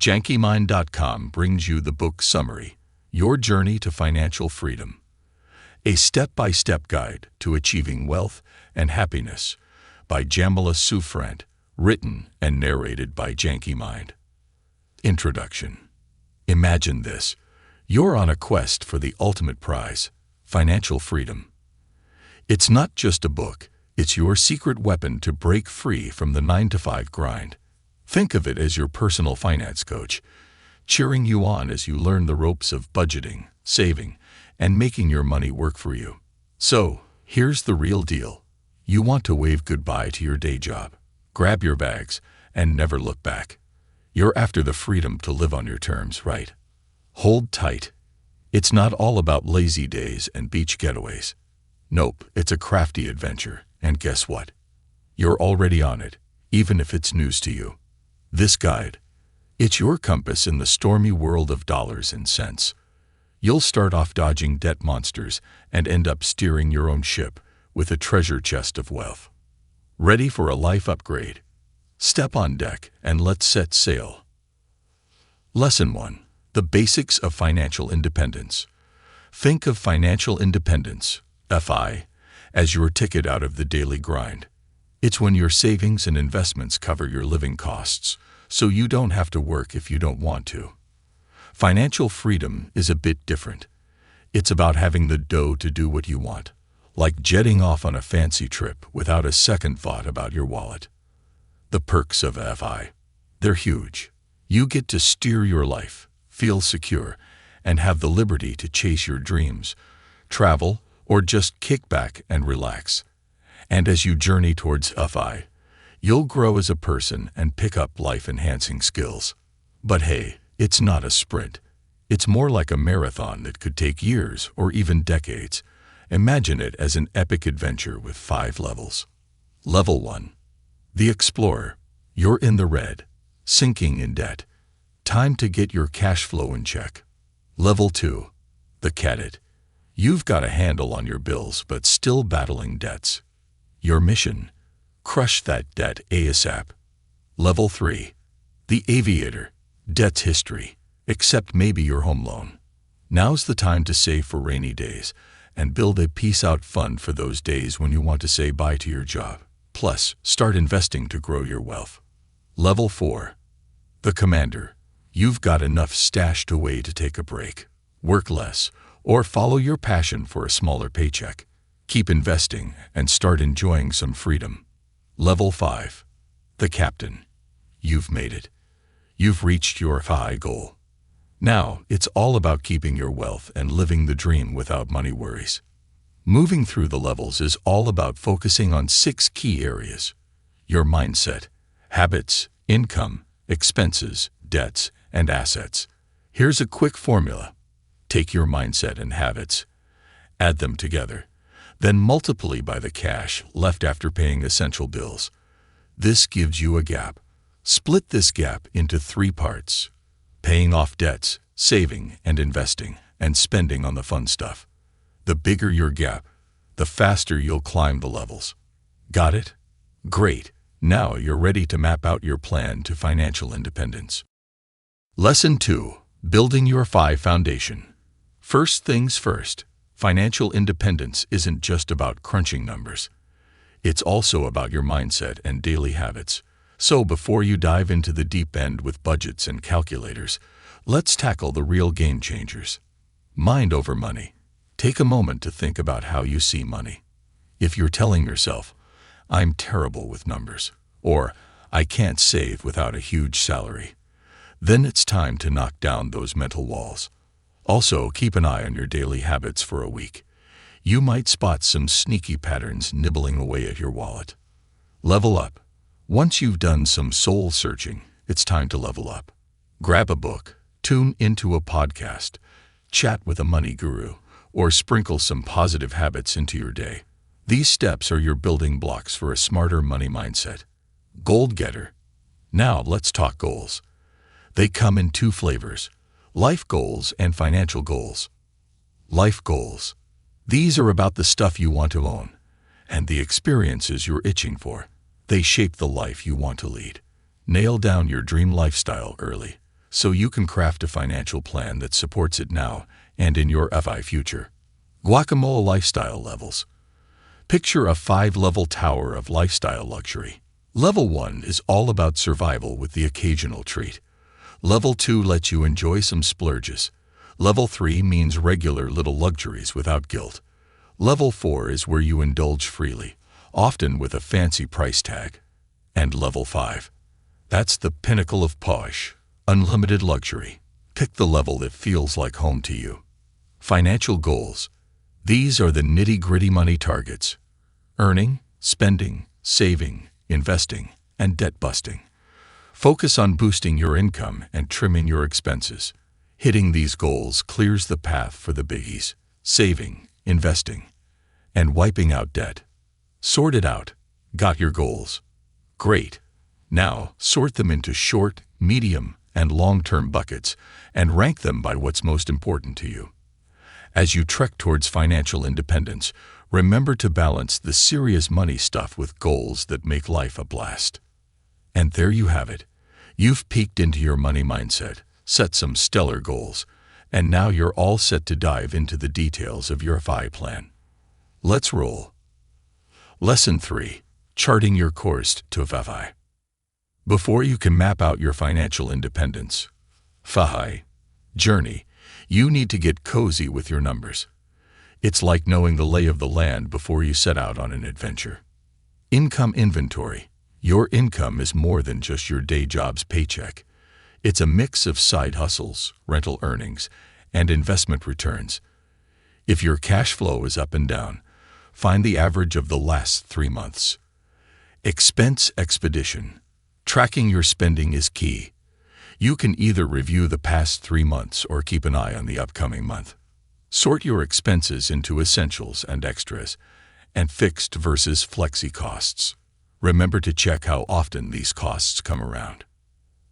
JankyMind.com brings you the book summary, Your Journey to Financial Freedom, a step-by-step guide to achieving wealth and happiness by Jamila Souffrant, written and narrated by Janky Mind. Introduction. Imagine this. You're on a quest for the ultimate prize, financial freedom. It's not just a book, it's your secret weapon to break free from the 9-to-5 grind. Think of it as your personal finance coach, cheering you on as you learn the ropes of budgeting, saving, and making your money work for you. So, here's the real deal. You want to wave goodbye to your day job, grab your bags, and never look back. You're after the freedom to live on your terms, right? Hold tight. It's not all about lazy days and beach getaways. Nope, it's a crafty adventure, and guess what? You're already on it, even if it's news to you. This guide, it's your compass in the stormy world of dollars and cents. You'll start off dodging debt monsters and end up steering your own ship with a treasure chest of wealth. Ready for a life upgrade? Step on deck and let's set sail. Lesson 1. The Basics of Financial Independence. Think of financial independence, FI, as your ticket out of the daily grind. It's when your savings and investments cover your living costs, so you don't have to work if you don't want to. Financial freedom is a bit different. It's about having the dough to do what you want, like jetting off on a fancy trip without a second thought about your wallet. The perks of FI. They're huge. You get to steer your life, feel secure, and have the liberty to chase your dreams, travel, or just kick back and relax. And as you journey towards FI, you'll grow as a person and pick up life-enhancing skills. But hey, it's not a sprint. It's more like a marathon that could take years or even decades. Imagine it as an epic adventure with 5 levels. Level 1. The Explorer. You're in the red, sinking in debt. Time to get your cash flow in check. Level 2. The Cadet. You've got a handle on your bills but still battling debts. Your mission? Crush that debt ASAP. Level 3. The Aviator. Debt's history, except maybe your home loan. Now's the time to save for rainy days and build a peace-out fund for those days when you want to say bye to your job. Plus, start investing to grow your wealth. Level 4. The Commander. You've got enough stashed away to take a break, work less, or follow your passion for a smaller paycheck. Keep investing and start enjoying some freedom. Level 5. The Captain. You've made it. You've reached your FI goal. Now, it's all about keeping your wealth and living the dream without money worries. Moving through the levels is all about focusing on 6 key areas: your mindset, habits, income, expenses, debts, and assets. Here's a quick formula. Take your mindset and habits, add them together, then multiply by the cash left after paying essential bills. This gives you a gap. Split this gap into 3 parts: paying off debts, saving and investing, and spending on the fun stuff. The bigger your gap, the faster you'll climb the levels. Got it? Great. Now you're ready to map out your plan to financial independence. Lesson 2. Building your FI foundation. First things first, financial independence isn't just about crunching numbers. It's also about your mindset and daily habits. So before you dive into the deep end with budgets and calculators, let's tackle the real game changers. Mind over money. Take a moment to think about how you see money. If you're telling yourself, "I'm terrible with numbers," or "I can't save without a huge salary," then it's time to knock down those mental walls. Also, keep an eye on your daily habits for a week. You might spot some sneaky patterns nibbling away at your wallet. Level up. Once you've done some soul searching, it's time to level up. Grab a book, tune into a podcast, chat with a money guru, or sprinkle some positive habits into your day. These steps are your building blocks for a smarter money mindset. Goal getter. Now let's talk goals. They come in 2 flavors: life goals and financial goals. Life goals. These are about the stuff you want to own and the experiences you're itching for. They shape the life you want to lead. Nail down your dream lifestyle early so you can craft a financial plan that supports it now and in your FI future. Guacamole lifestyle levels. Picture a 5-level tower of lifestyle luxury. Level 1 is all about survival with the occasional treat. Level 2 lets you enjoy some splurges. Level 3 means regular little luxuries without guilt. Level 4 is where you indulge freely, often with a fancy price tag. And Level 5. That's the pinnacle of posh, unlimited luxury. Pick the level that feels like home to you. Financial goals. These are the nitty-gritty money targets. Earning, spending, saving, investing, and debt busting. Focus on boosting your income and trimming your expenses. Hitting these goals clears the path for the biggies: saving, investing, and wiping out debt. Sort it out. Got your goals? Great. Now, sort them into short, medium, and long-term buckets and rank them by what's most important to you. As you trek towards financial independence, remember to balance the serious money stuff with goals that make life a blast. And there you have it. You've peeked into your money mindset, set some stellar goals, and now you're all set to dive into the details of your FI plan. Let's roll. Lesson 3. Charting your course to FI. Before you can map out your financial independence FI journey, you need to get cozy with your numbers. It's like knowing the lay of the land before you set out on an adventure. Income inventory. Your income is more than just your day job's paycheck. It's a mix of side hustles, rental earnings, and investment returns. If your cash flow is up and down, find the average of the last 3 months. Expense expedition. Tracking your spending is key. You can either review the past 3 months or keep an eye on the upcoming month. Sort your expenses into essentials and extras, and fixed versus flexi costs. Remember to check how often these costs come around.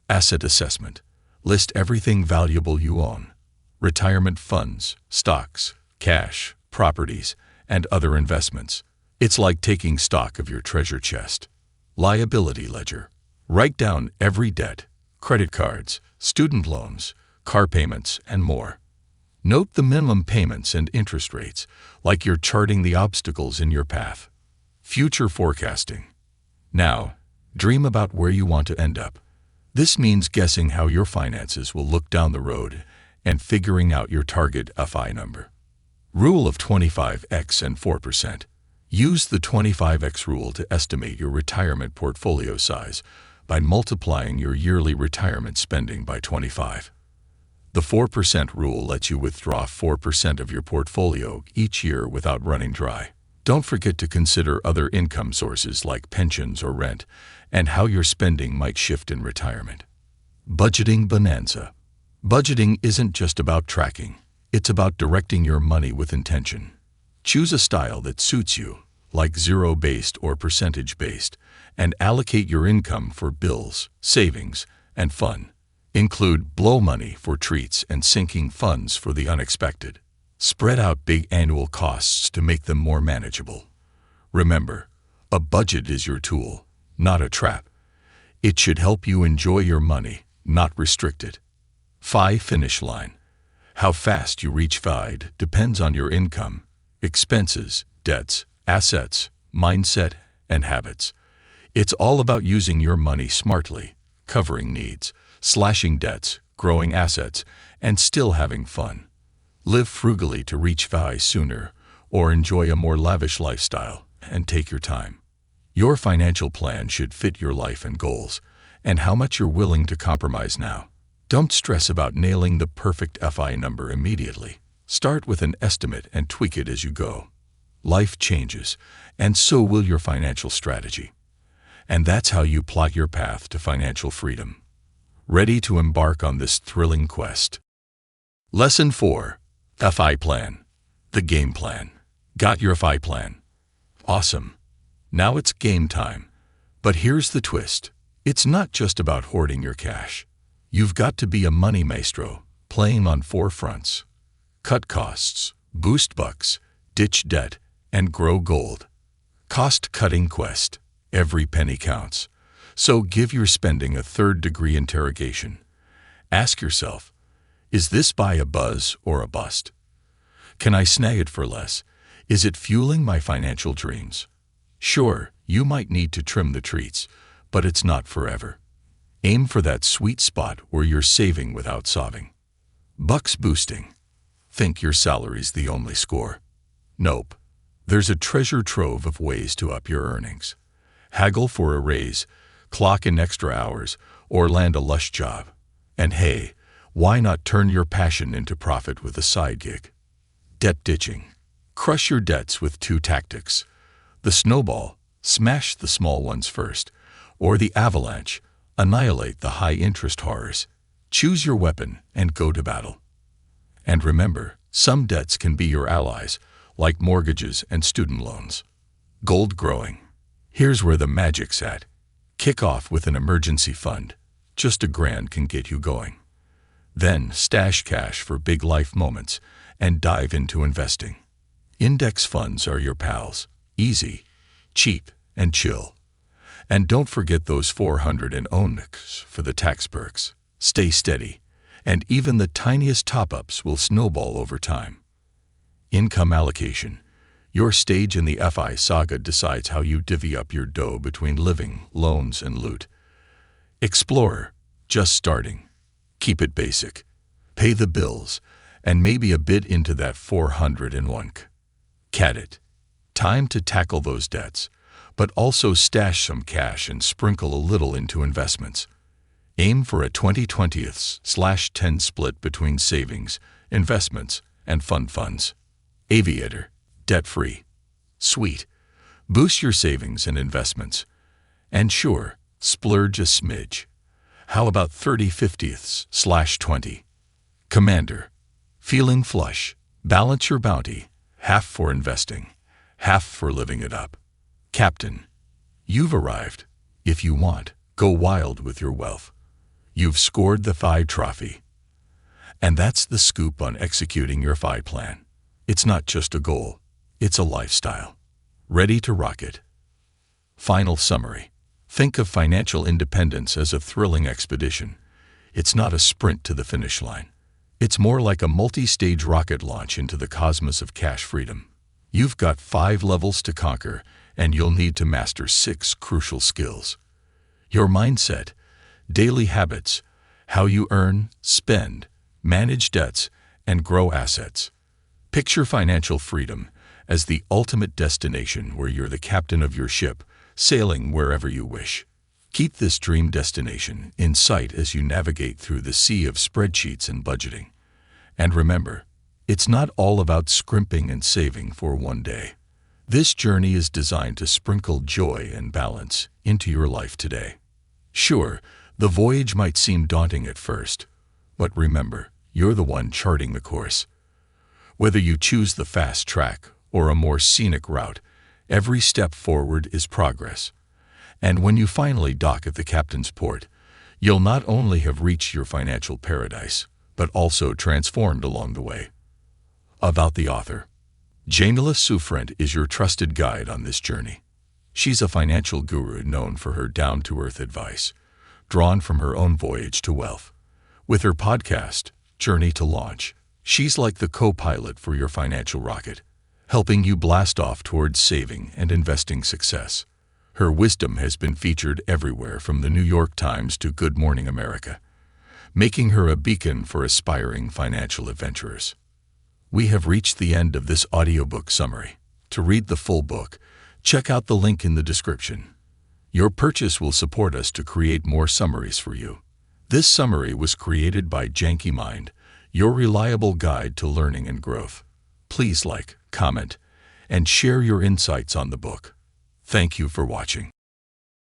Asset assessment. List everything valuable you own: retirement funds, stocks, cash, properties, and other investments. It's like taking stock of your treasure chest. Liability ledger. Write down every debt, credit cards, student loans, car payments, and more. Note the minimum payments and interest rates, like you're charting the obstacles in your path. Future forecasting. Now, dream about where you want to end up. This means guessing how your finances will look down the road and figuring out your target FI number. Rule of 25x and 4%. Use the 25x rule to estimate your retirement portfolio size by multiplying your yearly retirement spending by 25. The 4% rule lets you withdraw 4% of your portfolio each year without running dry. Don't forget to consider other income sources like pensions or rent and how your spending might shift in retirement. Budgeting bonanza. Budgeting isn't just about tracking. It's about directing your money with intention. Choose a style that suits you, like zero-based or percentage-based, and allocate your income for bills, savings, and fun. Include blow money for treats and sinking funds for the unexpected. Spread out big annual costs to make them more manageable. Remember, a budget is your tool, not a trap. It should help you enjoy your money, not restrict it. FI finish line. How fast you reach FI depends on your income, expenses, debts, assets, mindset, and habits. It's all about using your money smartly, covering needs, slashing debts, growing assets, and still having fun. Live frugally to reach FI sooner, or enjoy a more lavish lifestyle, and take your time. Your financial plan should fit your life and goals, and how much you're willing to compromise now. Don't stress about nailing the perfect FI number immediately. Start with an estimate and tweak it as you go. Life changes, and so will your financial strategy. And that's how you plot your path to financial freedom. Ready to embark on this thrilling quest. Lesson 4. FI Plan. The game plan. Got your FI plan? Awesome. Now it's game time. But here's the twist. It's not just about hoarding your cash. You've got to be a money maestro, playing on 4 fronts. Cut costs, boost bucks, ditch debt, and grow gold. Cost-cutting quest. Every penny counts. So give your spending a third-degree interrogation. Ask yourself, is this buy a buzz or a bust? Can I snag it for less? Is it fueling my financial dreams? Sure, you might need to trim the treats, but it's not forever. Aim for that sweet spot where you're saving without sobbing. Bucks boosting. Think your salary's the only score. Nope. There's a treasure trove of ways to up your earnings. Haggle for a raise, clock in extra hours, or land a lush job. And hey, why not turn your passion into profit with a side gig? Debt ditching. Crush your debts with two tactics. The snowball, smash the small ones first, or the avalanche, annihilate the high-interest horrors. Choose your weapon and go to battle. And remember, some debts can be your allies, like mortgages and student loans. Gold growing. Here's where the magic's at. Kick off with an emergency fund. Just $1,000 can get you going. Then stash cash for big life moments and dive into investing. Index funds are your pals. Easy, cheap, and chill. And don't forget those 400 and ONX for the tax perks. Stay steady, and even the tiniest top-ups will snowball over time. Income allocation. Your stage in the FI saga decides how you divvy up your dough between living, loans, and loot. Explorer. Just starting. Keep it basic. Pay the bills, and maybe a bit into that 401. Cadet. Time to tackle those debts, but also stash some cash and sprinkle a little into investments. Aim for a 20/10 split between savings, investments, and fund funds. Aviator. Debt-free. Sweet. Boost your savings and investments. And sure, splurge a smidge. How about 30/50/20? Commander. Feeling flush. Balance your bounty. Half for investing, half for living it up. Captain. You've arrived. If you want, go wild with your wealth. You've scored the FI trophy. And that's the scoop on executing your FI plan. It's not just a goal, it's a lifestyle. Ready to rock it. Final summary. Think of financial independence as a thrilling expedition. It's not a sprint to the finish line. It's more like a multi-stage rocket launch into the cosmos of cash freedom. You've got 5 levels to conquer, and you'll need to master 6 crucial skills. Your mindset, daily habits, how you earn, spend, manage debts, and grow assets. Picture financial freedom as the ultimate destination where you're the captain of your ship, sailing wherever you wish. Keep this dream destination in sight as you navigate through the sea of spreadsheets and budgeting. And remember, it's not all about scrimping and saving for one day. This journey is designed to sprinkle joy and balance into your life today. Sure, the voyage might seem daunting at first, but remember, you're the one charting the course. Whether you choose the fast track or a more scenic route, every step forward is progress. And when you finally dock at the captain's port, you'll not only have reached your financial paradise, but also transformed along the way. About the author. Jamila Souffrant is your trusted guide on this journey. She's a financial guru known for her down-to-earth advice, drawn from her own voyage to wealth. With her podcast, Journey to Launch, she's like the co-pilot for your financial rocket, helping you blast off towards saving and investing success. Her wisdom has been featured everywhere from the New York Times to Good Morning America, making her a beacon for aspiring financial adventurers. We have reached the end of this audiobook summary. To read the full book, check out the link in the description. Your purchase will support us to create more summaries for you. This summary was created by Janky Mind, your reliable guide to learning and growth. Please like, comment, and share your insights on the book. Thank you for watching.